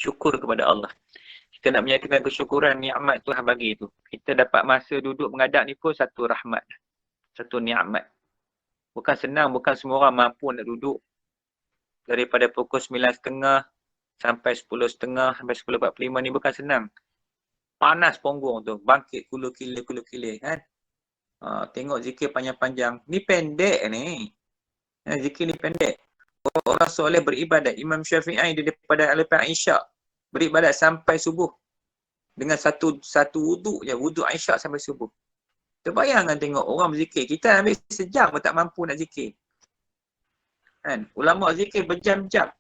syukur kepada Allah. Kita nak menyatakan kesyukuran nikmat Tuhan bagi tu. Kita dapat masa duduk menghadap ni pun satu rahmat. Satu nikmat. Bukan senang, bukan semua orang mampu nak duduk daripada pukul 9.30 sampai 10.30 sampai 10.45 ni bukan senang. Panas punggung tu, bangkit kulu-kile kan. Tengok zikir panjang-panjang. Ni pendek ni. Zikir ni pendek. Orang soleh beribadat. Imam Syafi'i daripada Al-Fatihah Isyak beribadat sampai subuh. Dengan satu wuduk je. Wuduk Isyak sampai subuh. Terbayangkan tengok orang berzikir. Kita ambil sejam pun tak mampu nak zikir. Kan? Ulama zikir berjam-jam.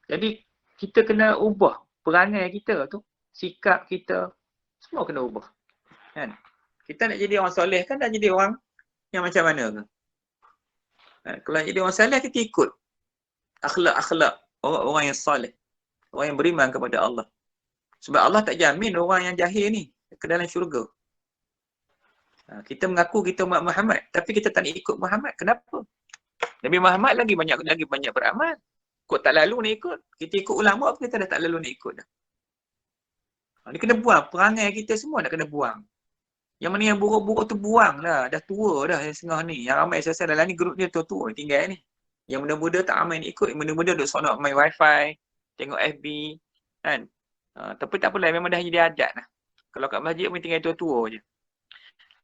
Jadi kita kena ubah perangai kita tu. Sikap kita. Semua kena ubah. Kan? Kita nak jadi orang soleh kan nak jadi orang yang macam mana ke? Kalau nak jadi orang soleh kita ikut akhlak-akhlak orang yang soleh. Orang yang beriman kepada Allah. Sebab Allah tak jamin orang yang jahil ni ke dalam syurga. Kita mengaku kita umat Muhammad. Tapi kita tak nak ikut Muhammad. Kenapa? Nabi Muhammad lagi banyak beramal. Kok tak lalu nak ikut? Kita ikut ulama apa kita dah tak lalu nak ikut dah. Ni kena buang. Perangai kita semua nak kena buang. Yang mana yang buruk-buruk tu buang lah. Dah tua dah yang setengah ni. Yang ramai saya dalam ni grup dia tua-tua tinggal ni. Yang muda-muda tak ramai nak ikut. Yang muda-muda duduk sonok main wifi. Tengok FB. Kan? Tapi tak apalah. Memang dah jadi adat lah. Kalau kat masjid pun tinggal tua-tua je.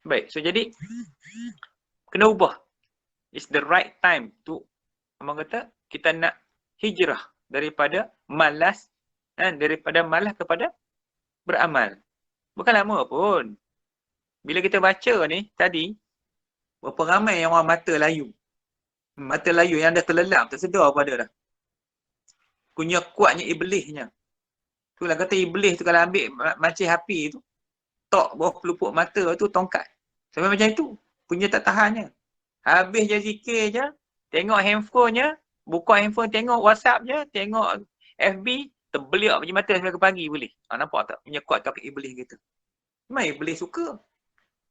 Baik. So jadi. Kena ubah. It's the right time to. Abang kata. Kita nak hijrah. Daripada malas. Kan? Daripada malas kepada beramal. Bukan lama pun. Bila kita baca ni tadi, berapa ramai yang orang mata layu. Mata layu yang dah terlelap, tak sedar apa ada dah. Punya kuatnya iblisnya. Itulah kata iblis tu kalau ambil macam api tu, tok bawah pelupuk mata tu tongkat. Sampai macam itu, punya tak tahannya. Habis je zikir je, tengok handphonenya, buka handphone tengok WhatsApp je, tengok FB, terbeliak macam mata sampai ke pagi boleh. Nampak tak? Punya kuat tak iblis kita. Memang iblis suka.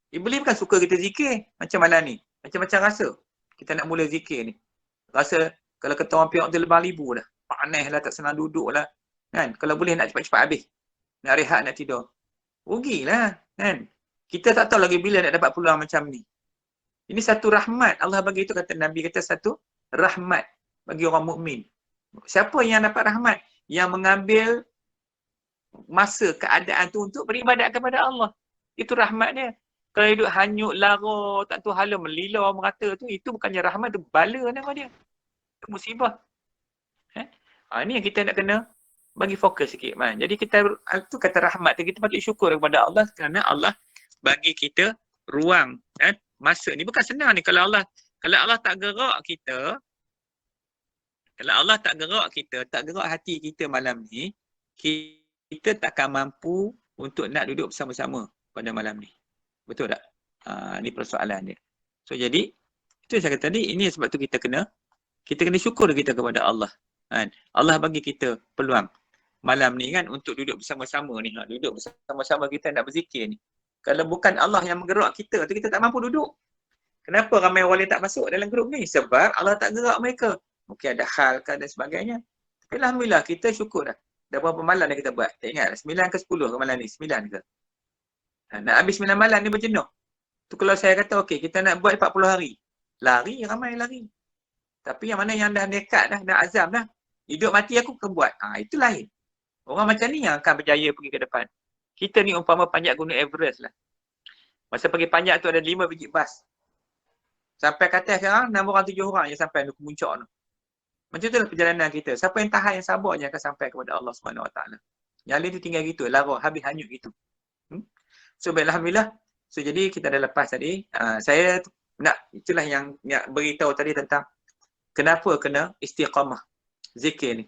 Iblis bukan suka kita zikir. Macam malam ni. Macam-macam rasa. Kita nak mula zikir ni. Rasa kalau kata orang pihak tu lebih ribu dah. Panas lah, tak senang duduk lah. Kan? Kalau boleh nak cepat-cepat habis. Nak rehat, nak tidur. Rugilah. Kan? Kita tak tahu lagi bila nak dapat peluang macam ni. Ini satu rahmat. Allah bagi itu kata Nabi kata satu rahmat bagi orang mukmin. Siapa yang dapat rahmat? Yang mengambil masa keadaan tu untuk beribadat kepada Allah. Itu rahmat dia. Kalau hidup hanyut, lara, tak tahu hala, melila, merata tu, itu bukannya rahmat, tu bala nama dia. Itu musibah. Ini yang kita nak kena bagi fokus sikit. Man. Jadi kita, itu kata rahmat, kita patut syukur kepada Allah kerana Allah bagi kita ruang. Masa ni bukan senang ni. Kalau Allah tak gerak kita, kalau Allah tak gerak kita, tak gerak hati kita malam ni, kita takkan mampu untuk nak duduk bersama-sama pada malam ni. Betul tak? Ni persoalan dia. So jadi, itu yang saya kata tadi, ini sebab tu kita kena syukur kita kepada Allah. Kan? Allah bagi kita peluang malam ni kan untuk duduk bersama-sama ni. Duduk bersama-sama kita nak berzikir ni. Kalau bukan Allah yang menggerak kita tu, kita tak mampu duduk. Kenapa ramai orang yang tak masuk dalam grup ni? Sebab Allah tak gerak mereka. Mungkin ada hal kan dan sebagainya. Tapi alhamdulillah, kita syukur dah. Dah berapa malam dah kita buat? Tak ingat, 9 ke 10 ke malam ni? 9 ke? Nak habis 9 malam ni berjenuh. Tu kalau saya kata okey kita nak buat 40 hari. Lari, ramai lari. Tapi yang mana yang dah nekat dah azam dah. Hidup mati aku akan buat. Itu lain. Orang macam ni yang akan berjaya pergi ke depan. Kita ni umpama panjat gunung Everest lah. Masa pergi panjat tu ada 5 biji bas. Sampai ke atas sekarang 6 orang 7 orang yang sampai ke puncak tu. Macam tu lah perjalanan kita. Siapa yang tahan yang sabar je akan sampai kepada Allah SWT. Yang lain tu tinggal gitu. Lara, habis hanyut gitu. So alhamdulillah. So jadi kita dah lepas tadi. Saya nak itulah yang nak beritahu tadi tentang kenapa kena istiqamah zikir ni.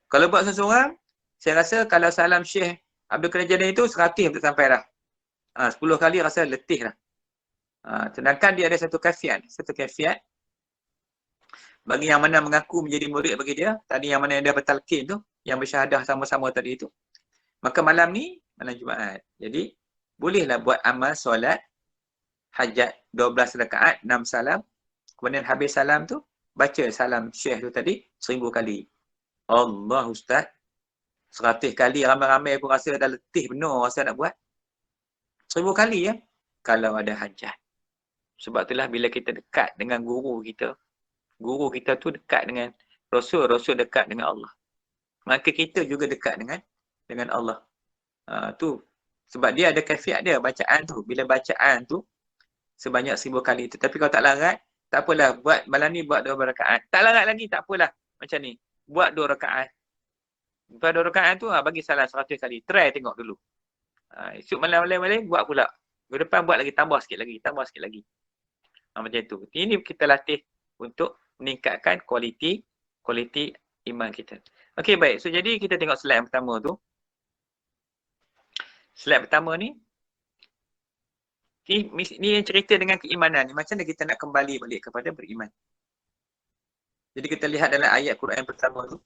Kalau buat seseorang, saya rasa kalau salam Syekh Abdul Qadir Jilani itu 100 untuk sampai dah. 10 kali rasa letih dah. Sedangkan dia ada satu kafiat. Bagi yang mana mengaku menjadi murid bagi dia, tadi yang mana yang dia bertalqin tu, yang bersyahadah sama-sama tadi itu. Maka malam ni, malam Jumaat. Jadi, bolehlah buat amal solat hajat 12 rakaat, 6 salam. Kemudian habis salam tu, baca salam Syekh tu tadi 1000 kali. Allah Ustaz. 100 kali ramai-ramai aku rasa dah letih benar rasa nak buat. 1000 kali ya. Kalau ada hajat. Sebab itulah bila kita dekat dengan guru kita tu dekat dengan Rasul dekat dengan Allah. Maka kita juga dekat dengan Allah. Tu sebab dia ada kaifiat dia bacaan tu. Bila bacaan tu sebanyak 1000 kali tu. Tapi kalau tak larat, tak apalah, buat malam ni buat 2 rakaat. Tak larat lagi, tak apalah. Macam ni. Buat 2 rakaat. Buat 2 rakaat tu bagi salah 100 kali. Try tengok dulu. Esok malam-malam buat pula. Minggu depan buat lagi, tambah sikit lagi. Macam tu. Ini kita latih untuk meningkatkan kualiti iman kita. Okey, baik. So, jadi kita tengok slide yang pertama tu. Slide pertama ni. Ni yang cerita dengan keimanan ni. Macam mana kita nak kembali balik kepada beriman. Jadi kita lihat dalam ayat Quran pertama tu.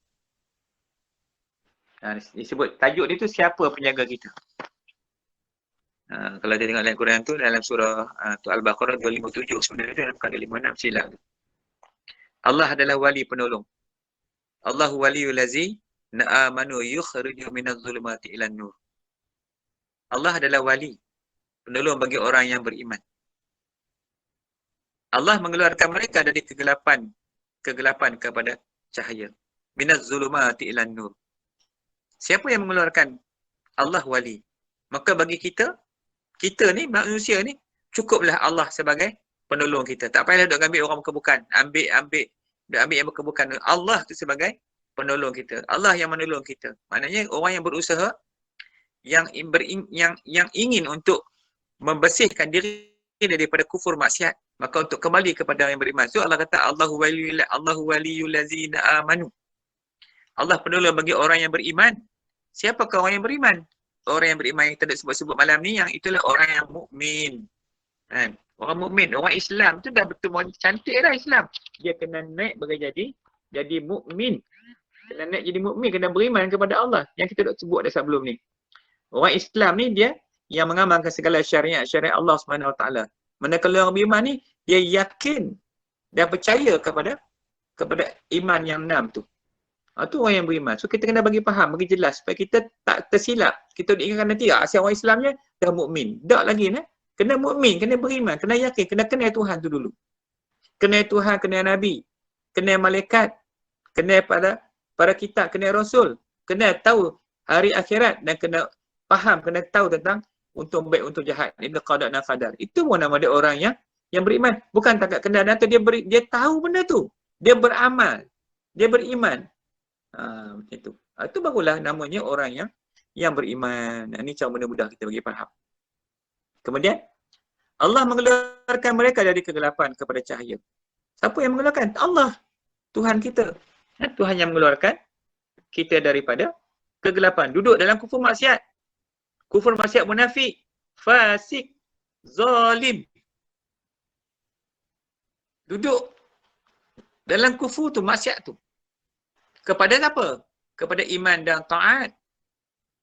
Disebut, tajuk dia tu siapa penjaga kita. Kalau dia tengok dalam Quran tu, dalam surah Al-Baqarah 257 sebenarnya bukan 256 silap. Allah adalah wali penolong. Allahu waliyul lazi na'amanu yukhriju minadh dhulumati ilan nur. Allah adalah wali penolong bagi orang yang beriman. Allah mengeluarkan mereka dari kegelapan kepada cahaya. Minadh dhulumati ilan nur. Siapa yang mengeluarkan? Allah wali. Maka bagi kita ni manusia ni cukuplah Allah sebagai penolong kita. Tak payahlah duk ambil orang bukan. Ambil yang bukan. Allah tu sebagai penolong kita. Allah yang menolong kita. Maknanya orang yang berusaha yang ingin untuk membersihkan diri daripada kufur maksiat, maka untuk kembali kepada yang beriman. So Allah kata Allahu waliyul ladzina amanu. Allah penolong bagi orang yang beriman. Siapakah orang yang beriman? Orang yang beriman yang kita sebut-sebut malam ni, yang itulah orang yang mukmin. Kan? Orang mukmin, orang Islam tu dah betul cantik dah Islam. Dia kena naik jadi mukmin. Kena naik jadi mukmin, kena beriman kepada Allah. Yang kita dah sebut dah sebelum ni. Orang Islam ni dia yang mengamalkan segala syariat Allah SWT. Manakala orang beriman ni, dia yakin dan percaya kepada iman yang 6 tu. Itu orang yang beriman. So kita kena bagi faham, bagi jelas supaya kita tak tersilap. Kita ingatkan nanti asyik orang Islamnya dah mukmin. Tak lagi nah. Kena mukmin, kena beriman, kena yakin, kena kenal Tuhan tu dulu. Kenal Tuhan, kenal Nabi, kenal malaikat, kenal para kitab, kenal Rasul, kena tahu hari akhirat dan kena faham, kena tahu tentang untung baik, untung jahat. Ini qada dan qadar. Itu pun nama dia orang yang beriman. Bukan takat kenal, nanti dia tahu benda tu. Dia beramal. Dia beriman. Macam itu. Itu barulah namanya orang yang beriman. Ini cara mudah-mudah kita bagi faham. Kemudian Allah mengeluarkan mereka dari kegelapan kepada cahaya. Siapa yang mengeluarkan? Allah. Tuhan kita. Tuhan yang mengeluarkan kita daripada kegelapan. Duduk dalam kufur maksiat. Kufur maksiat munafik. Fasik. Zalim. Duduk dalam kufur tu, maksiat tu. Kepada siapa? Kepada iman dan taat.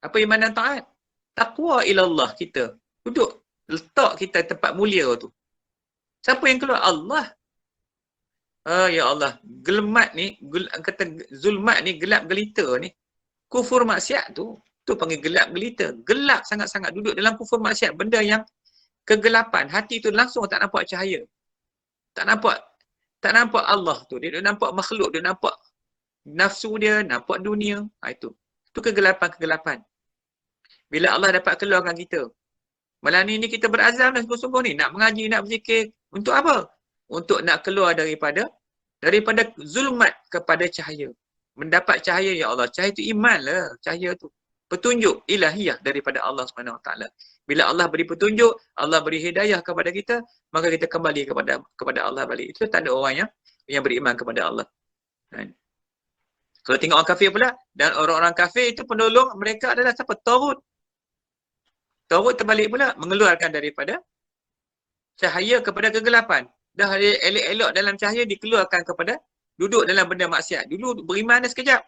Apa iman dan taat? Taqwa ilallah kita. Duduk. Letak kita tempat mulia tu. Siapa yang keluar? Allah. Ya Allah. Gelmat ni, kata zulmat ni, gelap gelita ni. Kufur maksiat tu. Tu panggil gelap gelita. Gelap sangat-sangat. Duduk dalam kufur maksiat. Benda yang kegelapan. Hati tu langsung tak nampak cahaya. Tak nampak Allah tu. Dia nampak makhluk. Dia nampak nafsu dia, nampak dunia. Itu kegelapan-kegelapan. Bila Allah dapat keluarkan kita. Malam ni kita berazam dah sungguh-sungguh ni. Nak mengaji, nak berzikir. Untuk apa? Untuk nak keluar daripada zulmat kepada cahaya. Mendapat cahaya, ya Allah. Cahaya tu iman lah. Cahaya tu. Petunjuk ilahiyah daripada Allah SWT. Bila Allah beri petunjuk, Allah beri hidayah kepada kita, maka kita kembali kepada Allah balik. Itu tanda orang yang beriman kepada Allah. Kan? Kalau tengok orang kafir pula, dan orang-orang kafir itu penolong mereka adalah siapa? Taghut. Taghut terbalik pula, mengeluarkan daripada cahaya kepada kegelapan. Dah elok-elok dalam cahaya, dikeluarkan kepada duduk dalam benda maksiat. Dulu beriman dah sekejap.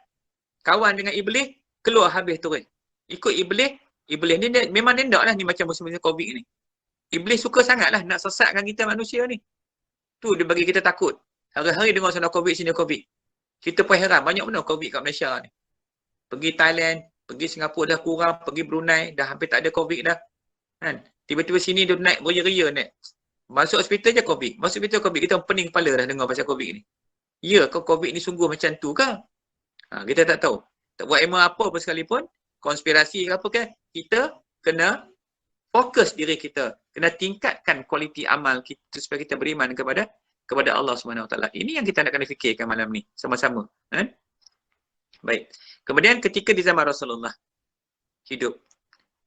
Kawan dengan iblis, keluar habis turun. Ikut iblis ni memang dia tak lah ni macam musim-musim COVID ni. Iblis suka sangat lah nak sesatkan kita manusia ni. Tu dia bagi kita takut. Hari-hari dengar sana COVID, sini COVID. Kita pun heran, banyak mana COVID kat Malaysia ni. Pergi Thailand, pergi Singapura dah kurang, pergi Brunei dah hampir tak ada COVID dah. Kan? Tiba-tiba sini dia naik beria-ria naik. Masuk hospital je COVID. Masuk hospital COVID, kita pening kepala dah dengar pasal COVID ni. Ya ke COVID ni sungguh macam tu ke? Kita tak tahu. Tak buat ilmu apa pun sekalipun, konspirasi ke apa ke, kita kena fokus diri kita. Kena tingkatkan kualiti amal kita supaya kita beriman kepada Allah SWT. Ini yang kita nak kena fikirkan malam ni sama-sama. Baik. Kemudian ketika di zaman Rasulullah hidup,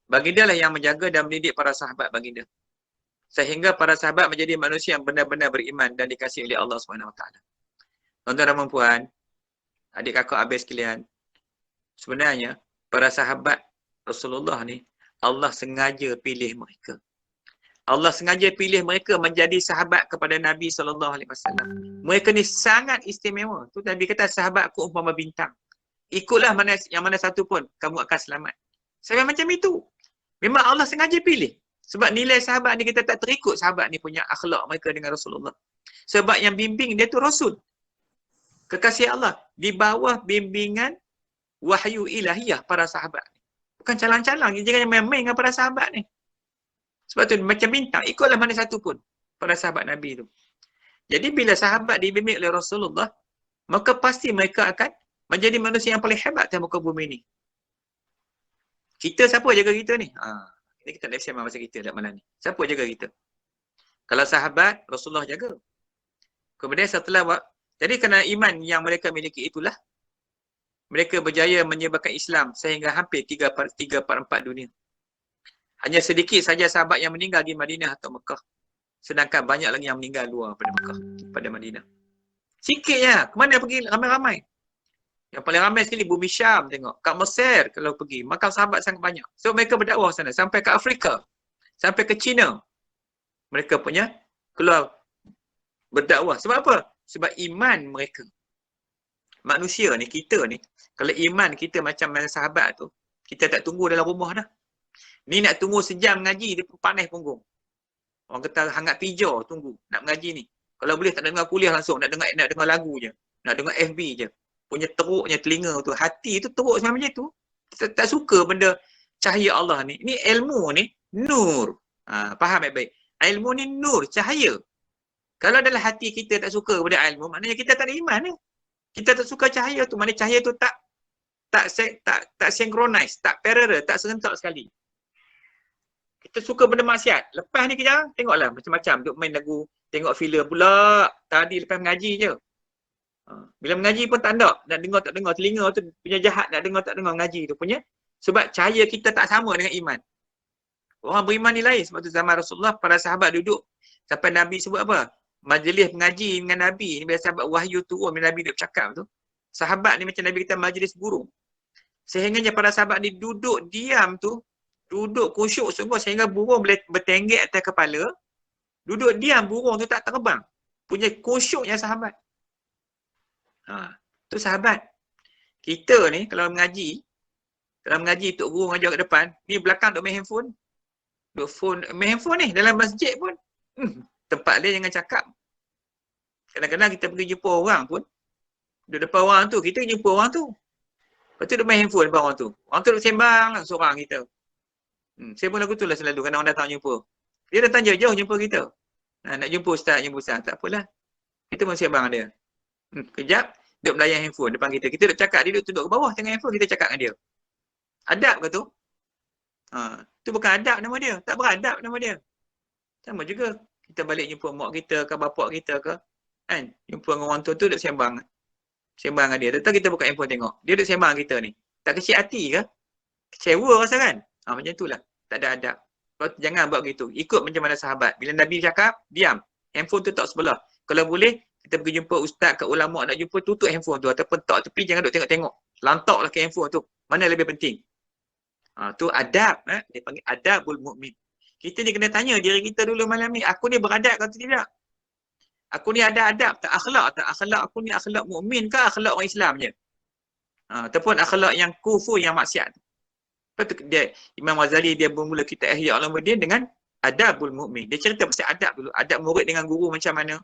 baginda lah yang menjaga dan mendidik para sahabat baginda. Sehingga para sahabat menjadi manusia yang benar-benar beriman dan dikasihi oleh Allah SWT. Tuan-tuan dan puan, adik kakak abis sekalian, sebenarnya para sahabat Rasulullah ni, Allah sengaja pilih mereka. Allah sengaja pilih mereka menjadi sahabat kepada Nabi SAW. Mereka ni sangat istimewa. Tu Nabi kata, sahabatku umpama bintang. Ikutlah yang mana satu pun, kamu akan selamat. Sampai macam itu. Memang Allah sengaja pilih. Sebab nilai sahabat ni, kita tak terikut sahabat ni punya akhlak mereka dengan Rasulullah. Sebab yang bimbing dia tu Rasul. Kekasih Allah. Di bawah bimbingan wahyu ilahiyah para sahabat ni. Bukan calang-calang. Jangan main-main dengan para sahabat ni. Sebab tu macam bintang. Ikutlah mana satu pun para sahabat Nabi tu. Jadi bila sahabat dibimbing oleh Rasulullah, maka pasti mereka akan menjadi manusia yang paling hebat di muka bumi ni. Kita siapa jaga kita ni? Ini kita nak sembang pasal kita dah malam ni. Siapa jaga kita? Kalau sahabat, Rasulullah jaga. Kemudian setelah jadi kerana iman yang mereka miliki itulah, mereka berjaya menyebarkan Islam sehingga hampir 3/4 dunia. Hanya sedikit saja sahabat yang meninggal di Madinah atau Mekah. Sedangkan banyak lagi yang meninggal luar pada Mekah, pada Madinah. Sikit je. Kemana pergi ramai-ramai? Yang paling ramai sekali Bumi Syam tengok. Kat Mesir kalau pergi. Maka sahabat sangat banyak. So mereka berdakwah sana. Sampai ke Afrika. Sampai ke China. Mereka punya keluar berdakwah. Sebab apa? Sebab iman mereka. Manusia ni, kita ni. Kalau iman kita macam sahabat tu, kita tak tunggu dalam rumah dah. Ni nak tunggu sejam ngaji, dia panas punggung. Orang kata hangat pijar tunggu nak mengaji ni. Kalau boleh tak nak dengar kuliah langsung, nak dengar lagu je. Nak dengar FB je. Punya teruknya telinga tu, hati tu teruk macam tu. Kita tak suka benda cahaya Allah ni. Ni ilmu ni nur. Faham baik-baik. Ilmu ni nur, cahaya. Kalau dalam hati kita tak suka kepada ilmu, maknanya kita tak ada iman ni. Kita tak suka cahaya tu, maknanya cahaya tu tak synchronize, tak parallel, tak serentak sekali. Kita suka benda maksiat. Lepas ni kejap, tengoklah macam-macam. Duk main lagu, tengok filem pula. Tadi lepas mengaji je. Bila mengaji pun tak nak. Nak dengar tak dengar. Telinga tu punya jahat. Nak dengar tak dengar mengaji tu punya. Sebab cahaya kita tak sama dengan iman. Orang beriman ni lain. Sebab tu zaman Rasulullah, para sahabat duduk. Sampai Nabi sebut apa? Majlis mengaji dengan Nabi. Ni bila sahabat wahyu turun, bila Nabi duduk bercakap tu. Sahabat ni macam Nabi kata majlis burung. Sehingganya para sahabat ni duduk diam tu. Duduk khusyuk sungguh sehingga burung boleh bertenggek atas kepala. Duduk diam burung tu tak terbang. Punya khusyuknya sahabat. Tu sahabat. Kita ni kalau mengaji Tok Guru mengajar kat depan, ni belakang duk main handphone. Main handphone ni dalam masjid pun. Tempat dia jangan cakap. Kadang-kadang kita pergi jumpa orang pun, duduk depan orang tu, kita jumpa orang tu. Lepas tu duk main handphone depan orang tu. Orang tu duk sembang lah seorang kita. Saya pun lagu tu lah selalu kalau orang datang jumpa. Dia datang jauh-jauh jumpa kita. Nak jumpa ustaz, tak apalah. Kita pun sembang dia. Kejap, duduk melayan handphone depan kita. Kita duduk cakap, dia duduk ke bawah tengah handphone, kita cakap dengan dia. Adab ke tu? Tu bukan adab nama dia. Tak beradab nama dia. Sama juga. Kita balik jumpa mak kita ke, bapak kita ke. Kan? Jumpa dengan orang tua tu duduk sembang. Sembang dengan dia. Tetap kita buka handphone tengok. Dia duduk sembang kita ni. Tak kecil hati ke? Kecewa rasa kan? Macam itulah. Tak ada adab. Jangan buat begitu. Ikut macam mana sahabat. Bila Nabi cakap, diam. Handphone tu tak sebelah. Kalau boleh, kita pergi jumpa ustaz ke ulama nak jumpa, tutup handphone tu. Ataupun tak tepi, jangan duk tengok-tengok. Lantaklah ke handphone tu. Mana lebih penting? Tu adab. Dia panggil adabul mu'min. Kita ni kena tanya diri kita dulu malam ni. Aku ni beradab atau tidak? Aku ni ada adab tak? Akhlak tak? Akhlak aku ni akhlak mu'min ke akhlak orang Islam je? Ataupun akhlak yang kufur, yang maksiat. Dia, Imam Ghazali dia bermula kitab Ihya Ulumuddin dengan adabul mu'min. Dia cerita pasal adab dulu. Adab murid dengan guru macam mana.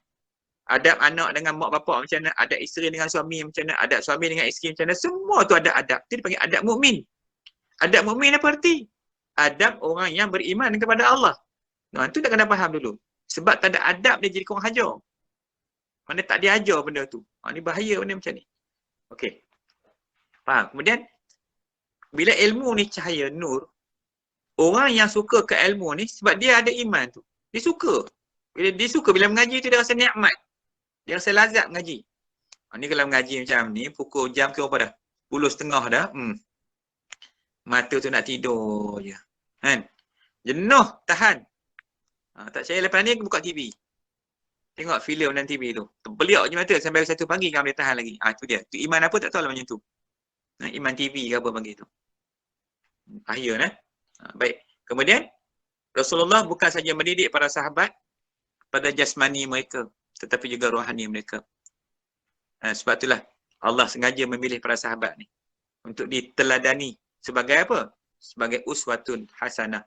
Adab anak dengan mak bapak macam mana, adab isteri dengan suami macam mana, adab suami dengan isteri macam mana, semua tu ada adab. Itu dipanggil adab mukmin. Adab mukmin apa arti? Adab orang yang beriman kepada Allah. Nah, tu dah kena faham dulu. Sebab tak ada adab dia jadi kurang hajar. Mana tak diajar benda tu. Ni bahaya benda macam ni. Okey. Faham? Kemudian, bila ilmu ni cahaya, nur, orang yang suka ke ilmu ni sebab dia ada iman tu. Dia suka. Bila dia suka, bila mengaji tu dia rasa nikmat. Dia rasa lazat mengaji. Ni kalau mengaji macam ni, pukul jam ke apa dah? 10.30 dah. Mata tu nak tidur je. Kan? Jenuh, tahan. Tak saya lepas ni buka TV. Tengok filem dan TV tu. Terbeliak je mata sampai 1 pagi kan boleh tahan lagi. Tu dia. Tu iman apa tak tahu lah macam tu. Iman TV ke apa panggil tu. Bahaya nah. Baik. Kemudian Rasulullah bukan saja mendidik para sahabat pada jasmani mereka, tetapi juga rohani mereka. Sebab itulah Allah sengaja memilih para sahabat ni untuk diteladani sebagai apa? Sebagai uswatun hasanah.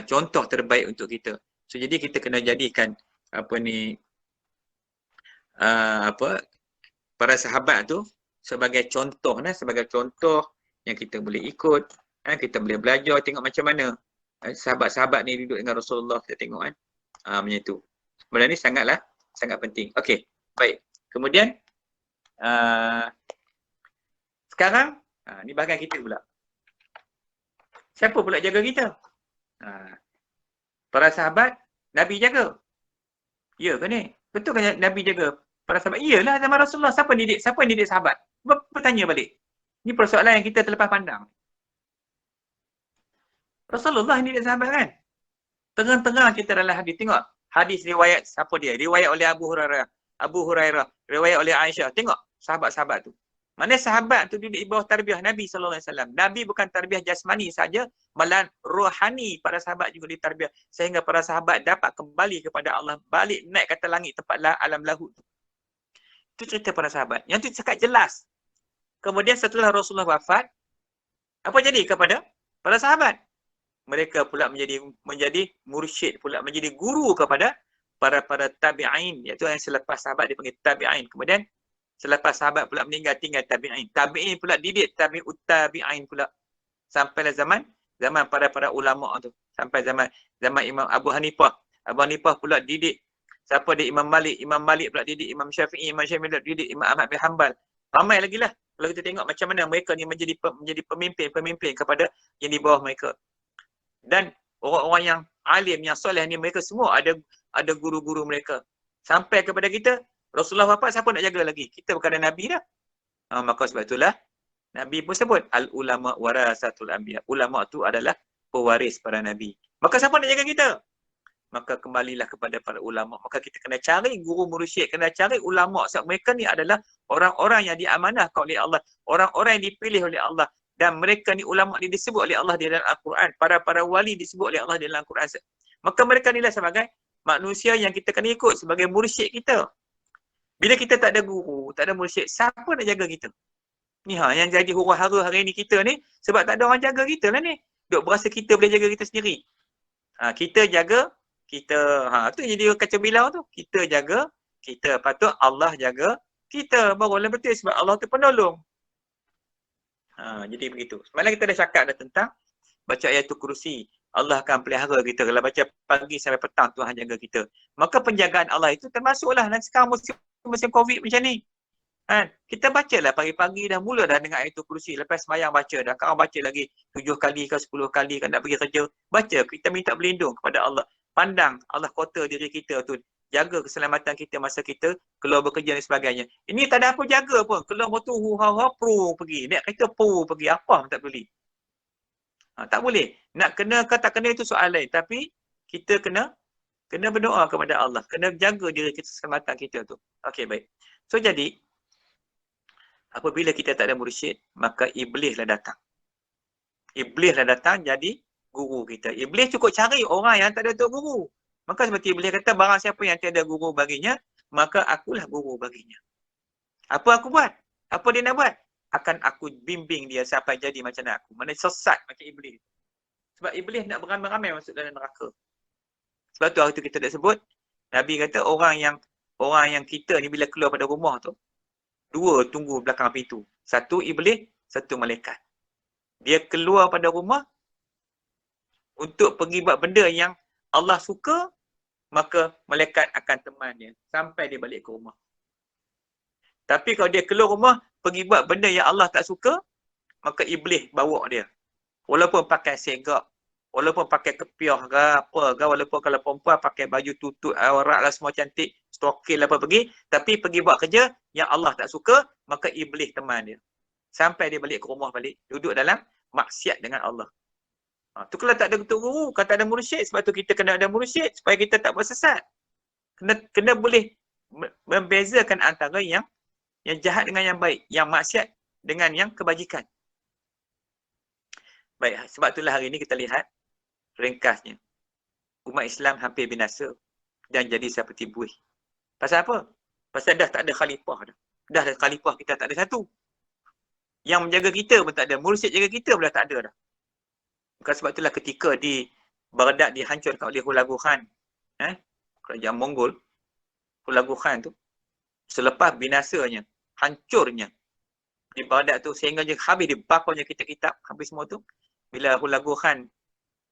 Contoh terbaik untuk kita. So jadi kita kena jadikan para sahabat tu sebagai contoh sebagai contoh yang kita boleh ikut, kita boleh belajar tengok macam mana sahabat-sahabat ni duduk dengan Rasulullah, kita tengok kan. Macam tu. Benda ni sangat penting. Okey, baik. Kemudian sekarang ni bahagian kita pula. Siapa pula jaga kita? Para sahabat Nabi jaga. Ya ke ni? Betul kan Nabi jaga para sahabat? Iyalah zaman Rasulullah. Siapa yang didik sahabat? Bertanya balik. Ni persoalan yang kita terlepas pandang. Rasulullah yang didik sahabat kan? Tengah-tengah kita dalam hadis. Tengok. Hadis riwayat siapa dia? Riwayat oleh Abu Hurairah. Riwayat oleh Aisyah. Tengok sahabat-sahabat tu. Mana sahabat tu duduk di bawah tarbiyah Nabi SAW. Nabi bukan tarbiyah jasmani saja, malah rohani para sahabat juga ditarbiyah. Sehingga para sahabat dapat kembali kepada Allah. Balik naik kata langit tempat alam lahut. Itu cerita para sahabat. Yang tu cakap jelas. Kemudian setelah Rasulullah wafat, apa jadi kepada para sahabat? Mereka pula menjadi mursyid pula, menjadi guru kepada para tabi'in, iaitu yang selepas sahabat dipanggil tabi'in. Kemudian selepas sahabat pula meninggal, tinggal tabi'in. Tabi'in pula didik tabi'ut tabi'in pula. Sampailah zaman para ulama' tu. Sampai zaman Imam Abu Hanifah. Abu Hanifah pula didik siapa dia? Imam Malik. Imam Malik pula didik Imam Syafi'i. Imam Syafi'i pula didik Imam Ahmad bin Hanbal. Ramai lagi lah. Kalau kita tengok macam mana mereka ni menjadi pemimpin kepada yang di bawah mereka. Dan orang-orang yang alim, yang soleh ni, mereka semua ada guru-guru mereka. Sampai kepada kita, Rasulullah wafat, siapa nak jaga lagi? Kita bukan ada Nabi dah. Maka sebab itulah Nabi pun sebut al-ulama warasatul anbiya. Ulama tu adalah pewaris para Nabi. Maka siapa nak jaga kita? Maka kembalilah kepada para ulama. Maka kita kena cari guru mursyid, kena cari ulama. Sebab mereka ni adalah orang-orang yang diamanahkan oleh Allah. Orang-orang yang dipilih oleh Allah. Dan mereka ni ulama ni disebut oleh Allah di dalam Al-Quran. Para wali disebut oleh Allah di dalam Al-Quran. Maka mereka ni lah sebagai manusia yang kita kena ikut sebagai mursyid kita. Bila kita tak ada guru, tak ada mursyid, siapa nak jaga kita? Ni yang jadi huru-hara hari ni kita ni, sebab tak ada orang jaga kita lah ni. Duk berasa kita boleh jaga kita sendiri. Kita jaga, tu jadi kaca bilau tu. Kita jaga, kita patut Allah jaga kita. Barulah betul sebab Allah tu penolong. Jadi begitu. Semalam kita dah cakap dah tentang baca ayatul kursi. Allah akan pelihara kita. Kalau baca pagi sampai petang, Tuhan jaga kita. Maka penjagaan Allah itu termasuklah. Dan sekarang musim COVID macam ni. Kita bacalah pagi-pagi dah mula dah dengan ayatul kursi. Lepas semayang baca dah. Sekarang baca lagi 7 kali ke 10 kali kan nak pergi kerja. Baca. Kita minta berlindung kepada Allah. Pandang Allah kota diri kita tu. Jaga keselamatan kita masa kita keluar bekerja dan sebagainya. Ini tak ada apa jaga pun. Keluar motor pro pergi. Naik kereta pro pergi. Apa pun tak boleh. Tak boleh. Nak kena ke tak kena itu soal lain. Tapi kita kena berdoa kepada Allah. Kena jaga diri kita, keselamatan kita tu. Okey, baik. So jadi, apabila kita tak ada mursyid, maka iblislah datang. Iblislah datang jadi guru kita. Iblis cukup cari orang yang tak ada untuk guru. Maka seperti Iblis kata, barang siapa yang tiada guru baginya, maka akulah guru baginya. Apa aku buat? Apa dia nak buat? Akan aku bimbing dia sampai jadi macam aku. Mana sesat macam Iblis. Sebab Iblis nak beramai-ramai masuk dalam neraka. Sebab tu hari tu kita dah sebut, Nabi kata orang orang yang kita ni bila keluar pada rumah tu, dua tunggu belakang pintu. Satu iblis, satu malaikat. Dia keluar pada rumah untuk pergi buat benda yang Allah suka, maka malaikat akan teman dia sampai dia balik ke rumah. Tapi kalau dia keluar rumah, pergi buat benda yang Allah tak suka, maka iblis bawa dia. Walaupun pakai segak, walaupun pakai kepiah ke apa ke, walaupun kalau perempuan pakai baju tutup aurat lah semua cantik, stokil apa pergi, tapi pergi buat kerja yang Allah tak suka, maka iblis teman dia. Sampai dia balik ke rumah balik, duduk dalam maksiat dengan Allah. Tu kalau tak ada guru, kalau tak ada mursyid, sebab tu kita kena ada mursyid supaya kita tak bersesat. Kena boleh membezakan antara yang jahat dengan yang baik, yang maksiat dengan yang kebajikan. Baik, sebab itulah hari ini kita lihat ringkasnya. Umat Islam hampir binasa dan jadi seperti buih. Pasal apa? Pasal dah tak ada khalifah dah. Dah ada khalifah, kita tak ada satu. Yang menjaga kita pun tak ada. Mursyid jaga kita pun dah tak ada dah. Bukan sebab itulah ketika di Baghdad dihancurkan oleh Hulagu Khan, kerajaan Mongol, Hulagu Khan tu, selepas binasanya, hancurnya di Baghdad tu, sehingga je habis dibakarnya kitab-kitab, habis semua tu, bila Hulagu Khan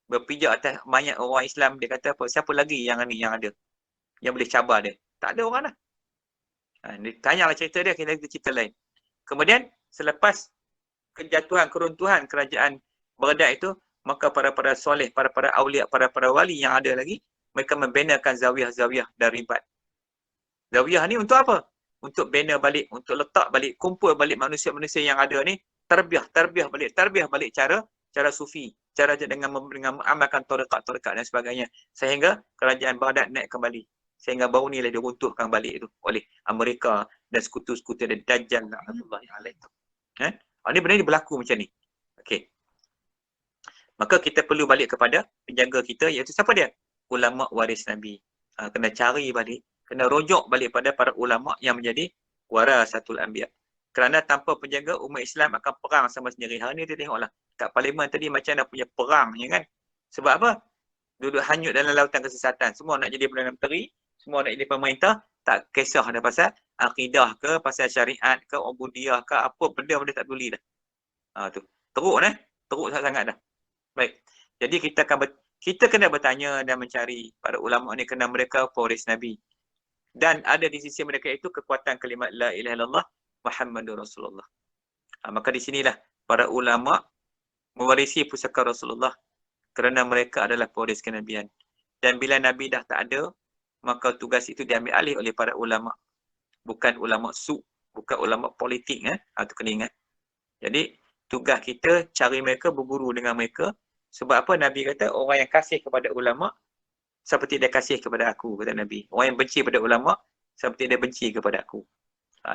berpijak atas mayat orang Islam, dia kata apa? Siapa lagi yang ni yang ada? Yang boleh cabar dia? Tak ada orang dah. Dia tanyalah cerita dia, kita cerita lain. Kemudian, selepas kejatuhan, keruntuhan kerajaan Baghdad itu, maka para soleh, para awliya, para wali yang ada lagi, mereka membinakan zawiyah-zawiyah dan ribat. Zawiyah ni untuk apa? Untuk bina balik, untuk letak balik, kumpul balik manusia-manusia yang ada ni, tarbiyah balik cara sufi, cara dengan mengamalkan tarekat dan sebagainya, sehingga kerajaan Baghdad naik kembali, sehingga baru ni lah diruntuhkan balik tu oleh Amerika dan sekutu-sekutu dan Dajjal la'natullahi alaihi. Ini benda ni berlaku macam ni. Okey. Maka kita perlu balik kepada penjaga kita, iaitu siapa dia? Ulama waris Nabi. Kena cari balik, kena rujuk balik pada para ulama yang menjadi warasatul anbiya. Kerana tanpa penjaga, umat Islam akan perang sama sendiri. Hari ni kita tengoklah kat parlimen tadi macam nak punya perang, ya kan? Sebab apa? Duduk hanyut dalam lautan kesesatan. Semua nak jadi Perdana Menteri, semua nak jadi pemerintah, tak kisah dah pasal akidah ke, pasal syariat ke, ubudiyah ke, apa benda tak peduli dah. Tu. Teruk dah. Teruk sangat dah. Baik. Jadi kita kena bertanya dan mencari para ulama ni, kerana mereka pewaris Nabi. Dan ada di sisi mereka itu kekuatan kalimat la ilaha illallah Muhammadur Rasulullah. Maka di sinilah para ulama mewarisi pusaka Rasulullah kerana mereka adalah pewaris kenabian. Dan bila Nabi dah tak ada, maka tugas itu diambil alih oleh para ulama. Bukan ulama su, bukan ulama politik. Itu kena ingat. Jadi tugas kita cari mereka, berguru dengan mereka. Sebab apa Nabi kata orang yang kasih kepada ulama seperti dia kasih kepada aku, kata Nabi. Orang yang benci kepada ulama seperti dia benci kepada aku.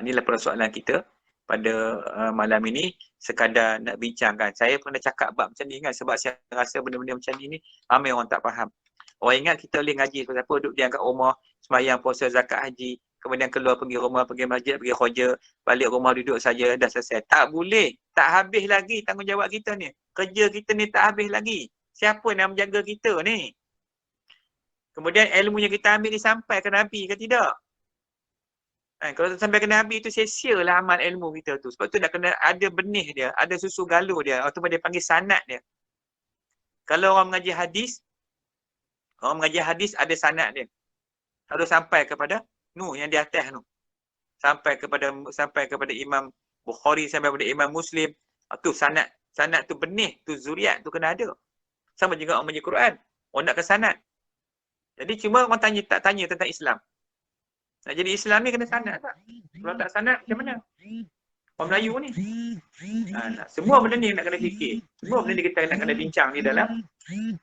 Inilah persoalan kita pada malam ini, sekadar nak bincangkan. Saya pernah cakap bab macam ni kan, sebab saya rasa benda-benda macam ni ramai orang tak faham. Orang ingat kita boleh ngaji sebab apa, duduk diam kat rumah, sembahyang, puasa, zakat, haji, kemudian keluar pergi rumah, pergi masjid, pergi kerja, balik rumah duduk saja, dah selesai. Tak boleh. Tak habis lagi tanggungjawab kita ni. Kerja kita ni tak habis lagi. Siapa yang menjaga kita ni? Kemudian ilmu yang kita ambil ni sampai ke Nabi ke tidak? Kalau tak sampai ke Nabi tu sia-sia lah amal ilmu kita tu. Sebab tu nak kena ada benih dia, ada susu galur dia, atau dia panggil sanad dia. Kalau orang mengaji hadis ada sanad dia. Harus sampai kepada yang di atas tu. Sampai kepada Imam Bukhari, sampai kepada Imam Muslim. Tu sanad tu benih, tu zuriat tu kena ada. Sama juga orang mengaji Quran. Orang nak ke sanad. Jadi cuma orang tak tanya tentang Islam. Nak jadi Islam ni kena sanad tak? Kalau tak sanad macam mana? Orang Melayu ni. Semua benda ni nak kena fikir. Semua benda ni kita nak kena bincang ni dalam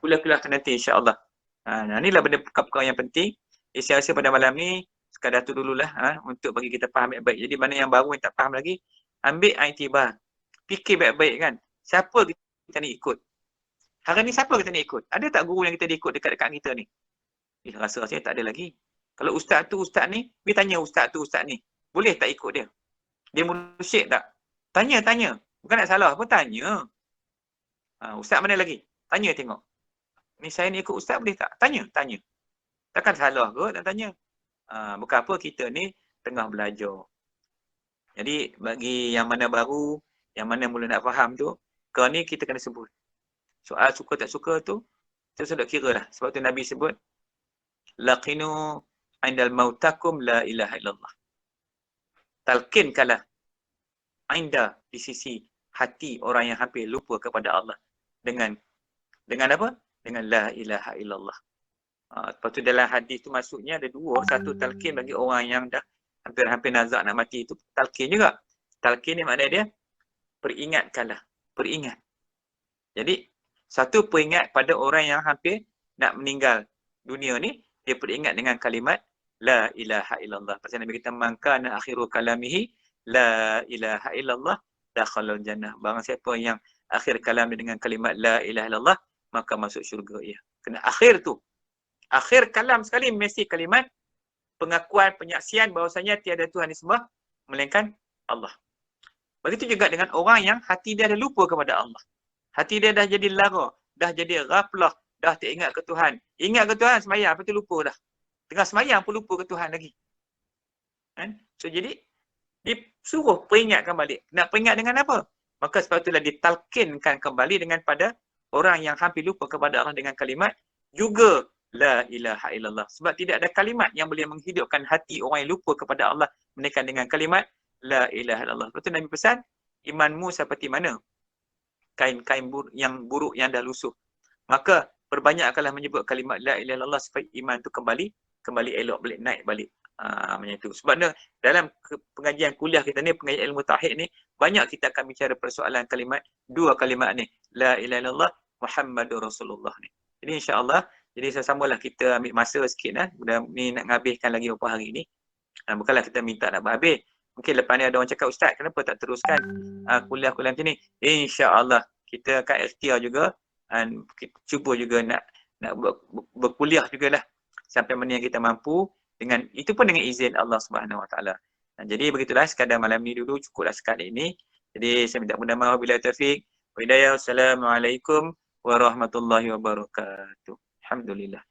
kuliah-kuliah nanti insya-Allah. Inilah benda perkara yang penting. Saya rasa pada malam ni sekadar tu dululah untuk bagi kita faham baik-baik. Jadi mana yang baru yang tak faham lagi, ambil iktibar. Fikir baik-baik kan. Siapa kita ni ikut? Hari ni siapa kita ni ikut? Ada tak guru yang kita diikut dekat-dekat kita ni? Rasa-rasanya tak ada lagi. Kalau ustaz ni, pergi tanya ustaz ni. Boleh tak ikut dia? Dia mursyid tak? Tanya. Bukan nak salah pun tanya. Ustaz mana lagi? Tanya tengok. Ni saya ni ikut ustaz boleh tak? Tanya. Takkan salah kot nak tanya. Bukan apa, kita ni tengah belajar. Jadi bagi yang mana baru, yang mana mula nak faham tu, kau ni kita kena sebut. Soal suka tak suka tu, kita sudah kira lah. Sebab tu Nabi sebut, laqinu indal mautakum la ilaha illallah. Talqinkanlah inda di sisi hati orang yang hampir lupa kepada Allah. Dengan apa? Dengan la ilaha illallah. Lepas tu dalam hadis tu maksudnya ada dua. Satu talqin bagi orang yang dah hampir-hampir nazak nak mati tu. Talqin juga. Talqin ni maknanya dia peringatkanlah. Peringat. Jadi satu peringat pada orang yang hampir nak meninggal dunia ni, dia peringat dengan kalimat la ilaha illallah. Pasal Nabi kita mangkana akhiru kalamihi la ilaha illallah dakhalal jannah. Barang siapa yang akhir kalam dia dengan kalimat la ilaha illallah, maka masuk syurga ia. Kena akhir tu. Akhir kalam sekali mesti kalimat pengakuan, penyaksian bahawasanya tiada Tuhan disembah melainkan Allah. Begitu juga dengan orang yang hati dia dah lupa kepada Allah. Hati dia dah jadi lara, dah jadi ghaflah, dah tak ingat ke Tuhan. Ingat ke Tuhan sembahyang, lepas tu lupa dah. Tengah sembahyang pun lupa ke Tuhan lagi. Kan? So jadi, disuruh peringatkan balik. Nak peringat dengan apa? Maka sebab itulah ditalkinkan kembali dengan pada orang yang hampir lupa kepada Allah dengan kalimat juga la ilaha illallah. Sebab tidak ada kalimat yang boleh menghidupkan hati orang yang lupa kepada Allah melainkan dengan kalimat la ilaha illallah. Lepas tu Nabi pesan, imanmu seperti mana? Kain-kain yang buruk yang dah lusuh. Maka perbanyakkanlah menyebut kalimat la ilaha illallah supaya iman tu kembali elok balik, naik balik. Macam tu. Sebab dalam pengajian kuliah kita ni, pengajian ilmu tauhid ni, banyak kita akan bicara persoalan kalimat, dua kalimat ni, la ilaha illallah Muhammadur Rasulullah ni. Jadi insya-Allah, jadi sama-samalah kita ambil masa sikit lah. Mudah ni nak nghabiskan lagi beberapa hari ni. Bukanlah kita minta nak berhabis. Mungkin lepas ni ada orang cakap, Ustaz, kenapa tak teruskan kuliah-kuliah macam ni? InsyaAllah, kita akan ikhtiar juga dan kita cuba juga nak berkuliah jugalah sampai mana yang kita mampu, dengan itu pun dengan izin Allah Subhanahu Wa Taala. Jadi begitulah sekadar malam ni dulu, cukuplah sekali ini. Jadi saya minta mudah-mudahan wabillahi taufiq wa hidayah. Wassalamualaikum warahmatullahi wabarakatuh. Alhamdulillah.